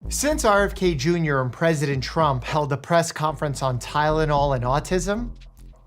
Since RFK Jr. and President Trump held a press conference on Tylenol and autism,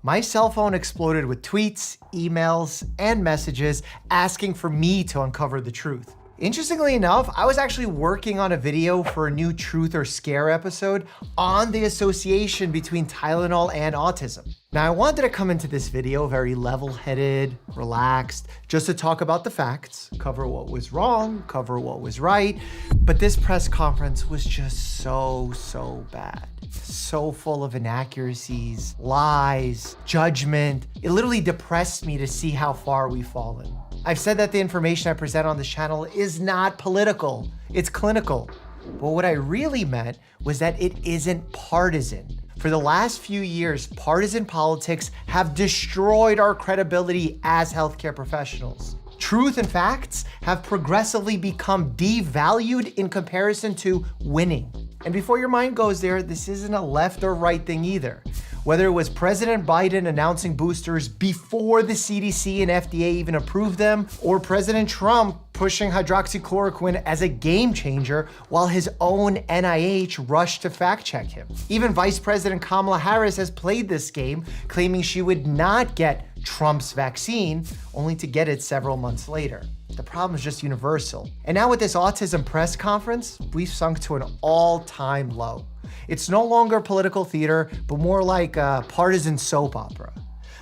my cell phone exploded with tweets, emails, and messages asking for me to uncover the truth. Interestingly enough, I was actually working on a video for a new Truth or Scare episode on the association between Tylenol and autism. Now, I wanted to come into this video very level-headed, relaxed, just to talk about the facts, cover what was wrong, cover what was right, but this press conference was just so bad. So full of inaccuracies, lies, judgment. It literally depressed me to see how far we've fallen. I've said that the information I present on this channel is not political, it's clinical. But what I really meant was that it isn't partisan. For the last few years, partisan politics have destroyed our credibility as healthcare professionals. Truth and facts have progressively become devalued in comparison to winning. And before your mind goes there, this isn't a left or right thing either. Whether it was President Biden announcing boosters before the CDC and FDA even approved them, or President Trump pushing hydroxychloroquine as a game changer while his own NIH rushed to fact check him. Even Vice President Kamala Harris has played this game, claiming she would not get Trump's vaccine, only to get it several months later. The problem is just universal. And now with this autism press conference, we've sunk to an all-time low. It's no longer political theater, but more like a partisan soap opera.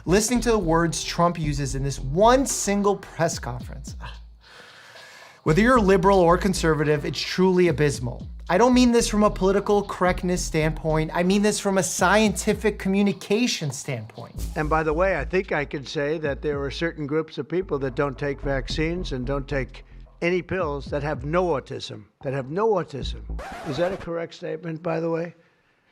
Listening to the words Trump uses in this one single press conference. Whether you're liberal or conservative, it's truly abysmal. I don't mean this from a political correctness standpoint. I mean this from a scientific communication standpoint. And by the way, I think I can say that there are certain groups of people that don't take vaccines and don't take any pills that have no autism, Is that a correct statement, by the way?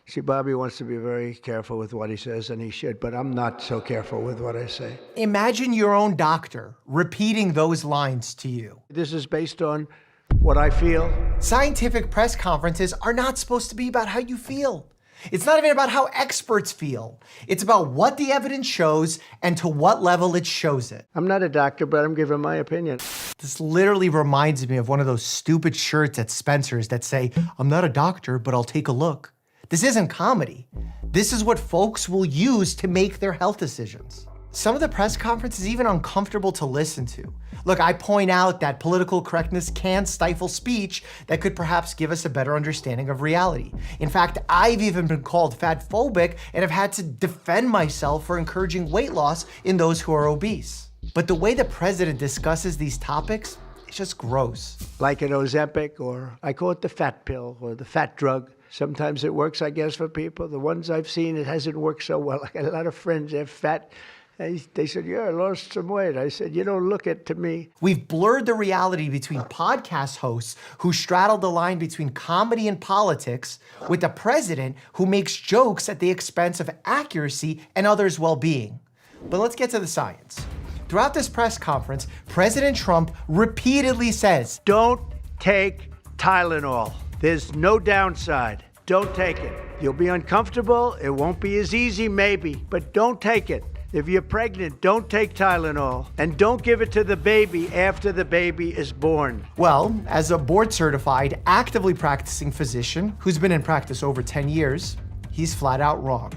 See, Bobby wants to be very careful with what he says, and he should, but I'm not so careful with what I say. Imagine your own doctor repeating those lines to you. This is based on what I feel. Scientific press conferences are not supposed to be about how you feel. It's not even about how experts feel. It's about what the evidence shows and to what level it shows it. I'm not a doctor, but I'm giving my opinion. This literally reminds me of one of those stupid shirts at Spencer's that say, "I'm not a doctor, but I'll take a look." This isn't comedy. This is what folks will use to make their health decisions. Some of the press conference is even uncomfortable to listen to. Look, I point out that political correctness can stifle speech that could perhaps give us a better understanding of reality. In fact, I've even been called fatphobic and have had to defend myself for encouraging weight loss in those who are obese. But the way the president discusses these topics is just gross. Like an Ozempic, or I call it the fat pill or the fat drug. Sometimes it works, I guess, for people. The ones I've seen, it hasn't worked so well. I got a lot of friends, they're fat. They said, "Yeah, I lost some weight." I said, "You don't look it to me." We've blurred the reality between podcast hosts who straddle the line between comedy and politics with the president who makes jokes at the expense of accuracy and others' well-being. But let's get to the science. Throughout this press conference, President Trump repeatedly says, "Don't take Tylenol. There's no downside. Don't take it. You'll be uncomfortable. It won't be as easy, maybe, but don't take it. If you're pregnant, don't take Tylenol, and don't give it to the baby after the baby is born." Well, as a board-certified, actively practicing physician who's been in practice over 10 years, he's flat out wrong.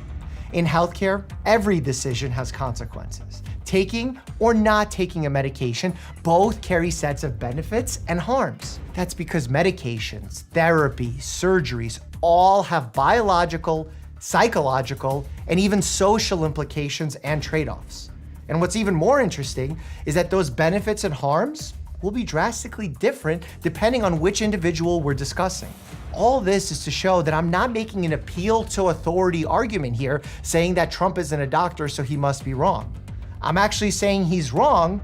In healthcare, every decision has consequences. Taking or not taking a medication both carry sets of benefits and harms. That's because medications, therapy, surgeries all have biological, psychological, and even social implications and trade-offs. And what's even more interesting is that those benefits and harms will be drastically different depending on which individual we're discussing. All this is to show that I'm not making an appeal to authority argument here, saying that Trump isn't a doctor, so he must be wrong. I'm actually saying he's wrong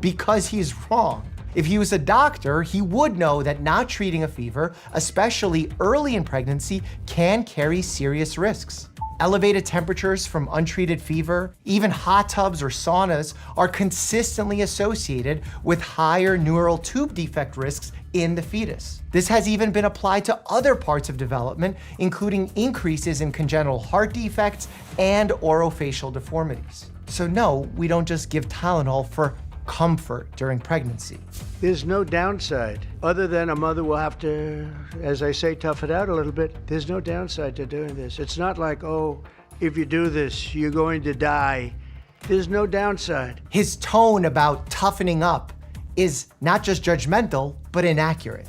because he's wrong. If he was a doctor, he would know that not treating a fever, especially early in pregnancy, can carry serious risks. Elevated temperatures from untreated fever, even hot tubs or saunas, are consistently associated with higher neural tube defect risks in the fetus. This has even been applied to other parts of development, including increases in congenital heart defects and orofacial deformities. So no, we don't just give Tylenol for comfort during pregnancy. There's no downside other than a mother will have to, as I say, tough it out a little bit. There's no downside to doing this. It's not like, oh, if you do this, you're going to die. There's no downside. His tone about toughening up is not just judgmental, but inaccurate.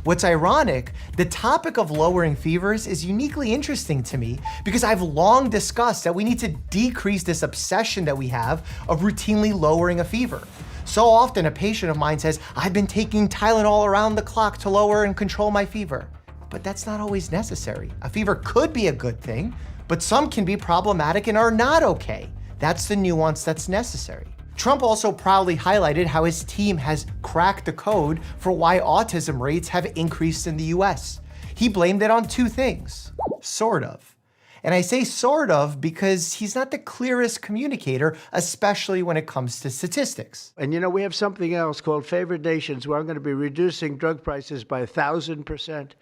What's ironic, the topic of lowering fevers is uniquely interesting to me because I've long discussed that we need to decrease this obsession that we have of routinely lowering a fever. So often a patient of mine says, I've been taking Tylenol around the clock to lower and control my fever. But that's not always necessary. A fever could be a good thing, but some can be problematic and are not okay. That's the nuance that's necessary. Trump also proudly highlighted how his team has cracked the code for why autism rates have increased in the US. He blamed it on two things, sort of. And I say sort of because he's not the clearest communicator, especially when it comes to statistics. And you know, we have something else called favored nations where I'm going to be reducing drug prices by 1,000%.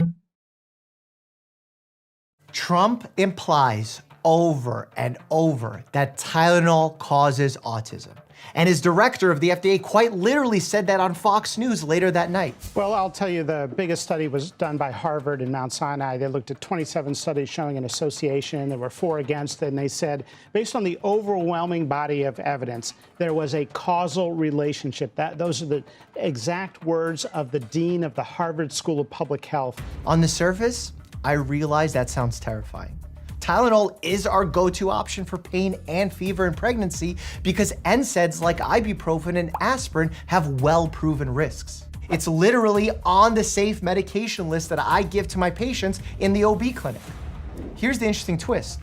Trump implies over and over that Tylenol causes autism. And his director of the FDA quite literally said that on Fox News later that night. Well, I'll tell you, the biggest study was done by Harvard and Mount Sinai. They looked at 27 studies showing an association. There were 4 against it, and they said, based on the overwhelming body of evidence, there was a causal relationship. Those are the exact words of the dean of the Harvard School of Public Health. On the surface, I realize that sounds terrifying. Tylenol is our go-to option for pain and fever in pregnancy because NSAIDs like ibuprofen and aspirin have well-proven risks. It's literally on the safe medication list that I give to my patients in the OB clinic. Here's the interesting twist.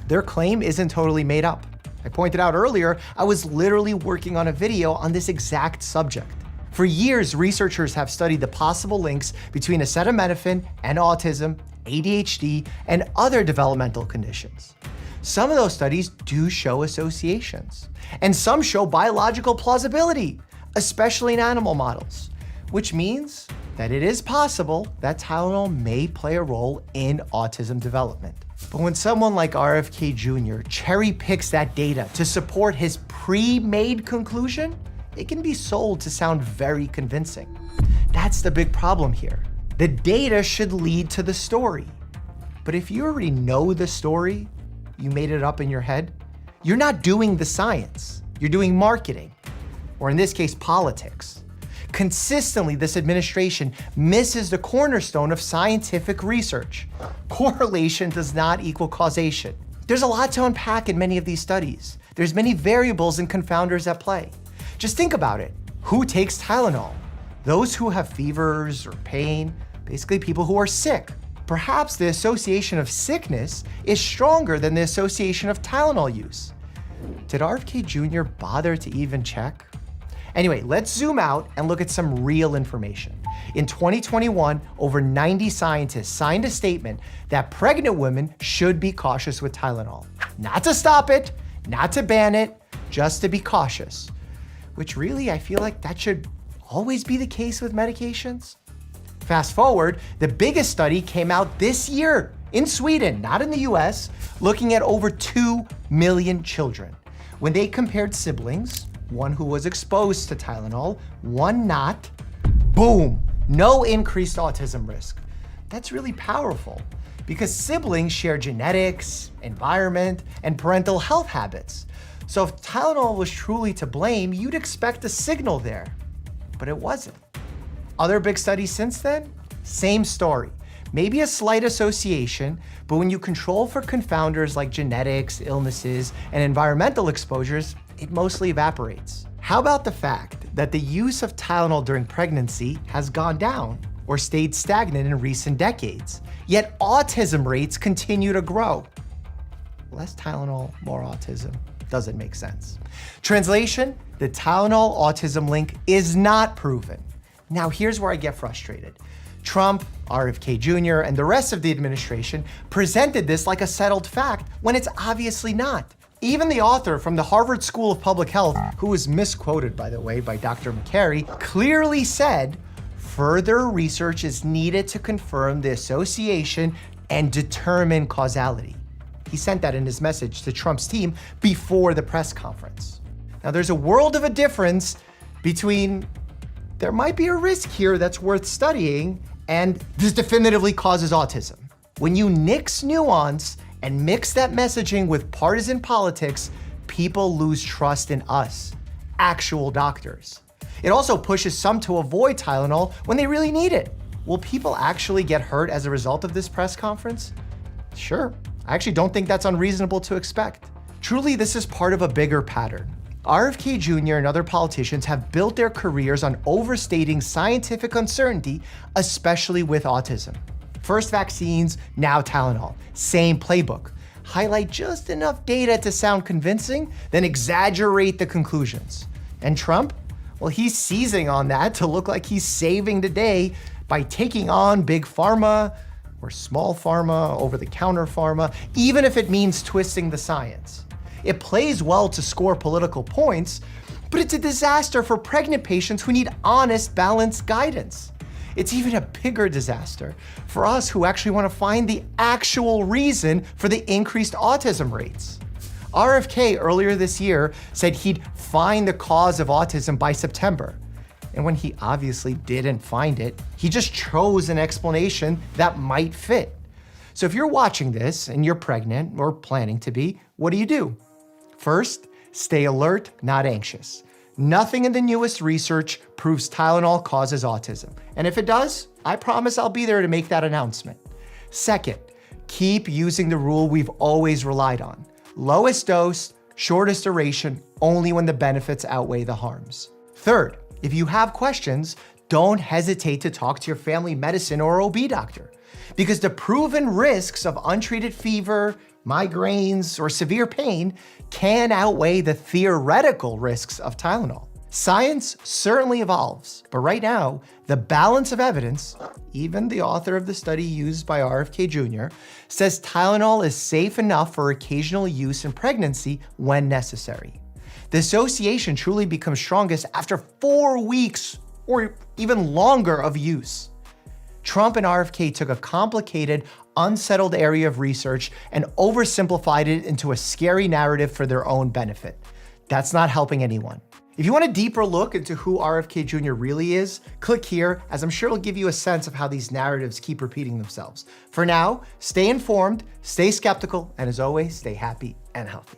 Their claim isn't totally made up. I pointed out earlier, I was literally working on a video on this exact subject. For years, researchers have studied the possible links between acetaminophen and autism, ADHD, and other developmental conditions. Some of those studies do show associations, and some show biological plausibility, especially in animal models, which means that it is possible that Tylenol may play a role in autism development. But when someone like RFK Jr. cherry picks that data to support his pre-made conclusion, it can be sold to sound very convincing. That's the big problem here. The data should lead to the story. But if you already know the story, you made it up in your head, you're not doing the science, you're doing marketing, or in this case, politics. Consistently, this administration misses the cornerstone of scientific research. Correlation does not equal causation. There's a lot to unpack in many of these studies. There's many variables and confounders at play. Just think about it. Who takes Tylenol? Those who have fevers or pain, basically people who are sick. Perhaps the association of sickness is stronger than the association of Tylenol use. Did RFK Jr. bother to even check? Anyway, let's zoom out and look at some real information. In 2021, over 90 scientists signed a statement that pregnant women should be cautious with Tylenol. Not to stop it, not to ban it, just to be cautious. Which really, I feel like that should always be the case with medications. Fast forward, the biggest study came out this year in Sweden, not in the US, looking at over 2 million children. When they compared siblings, one who was exposed to Tylenol, one not, boom, no increased autism risk. That's really powerful because siblings share genetics, environment, and parental health habits. So if Tylenol was truly to blame, you'd expect a signal there, but it wasn't. Other big studies since then? Same story. Maybe a slight association, but when you control for confounders like genetics, illnesses, and environmental exposures, it mostly evaporates. How about the fact that the use of Tylenol during pregnancy has gone down or stayed stagnant in recent decades, yet autism rates continue to grow? Less Tylenol, more autism. Doesn't make sense. Translation, the Tylenol autism link is not proven. Now here's where I get frustrated. Trump, RFK Jr., and the rest of the administration presented this like a settled fact when it's obviously not. Even the author from the Harvard School of Public Health, who was misquoted, by the way, by Dr. McCary, clearly said further research is needed to confirm the association and determine causality. He sent that in his message to Trump's team before the press conference. Now, there's a world of a difference between there might be a risk here that's worth studying and this definitively causes autism. When you nix nuance and mix that messaging with partisan politics, people lose trust in us, actual doctors. It also pushes some to avoid Tylenol when they really need it. Will people actually get hurt as a result of this press conference? Sure. I actually don't think that's unreasonable to expect. Truly, this is part of a bigger pattern. RFK Jr. and other politicians have built their careers on overstating scientific uncertainty, especially with autism. First vaccines, now Tylenol. Same playbook. Highlight just enough data to sound convincing, then exaggerate the conclusions. And Trump? Well, he's seizing on that to look like he's saving the day by taking on big pharma or small pharma, over-the-counter pharma, even if it means twisting the science. It plays well to score political points, but it's a disaster for pregnant patients who need honest, balanced guidance. It's even a bigger disaster for us who actually want to find the actual reason for the increased autism rates. RFK earlier this year said he'd find the cause of autism by September. And when he obviously didn't find it, he just chose an explanation that might fit. So if you're watching this and you're pregnant or planning to be, what do? First, stay alert, not anxious. Nothing in the newest research proves Tylenol causes autism. And if it does, I promise I'll be there to make that announcement. Second, keep using the rule we've always relied on. Lowest dose, shortest duration, only when the benefits outweigh the harms. Third, if you have questions, don't hesitate to talk to your family medicine or OB doctor, because the proven risks of untreated fever, migraines, or severe pain can outweigh the theoretical risks of Tylenol. Science certainly evolves, but right now, the balance of evidence, even the author of the study used by RFK Jr., says Tylenol is safe enough for occasional use in pregnancy when necessary. The association truly becomes strongest after 4 weeks or even longer of use. Trump and RFK took a complicated, unsettled area of research and oversimplified it into a scary narrative for their own benefit. That's not helping anyone. If you want a deeper look into who RFK Jr. really is, click here, as I'm sure it'll give you a sense of how these narratives keep repeating themselves. For now, stay informed, stay skeptical, and as always, stay happy and healthy.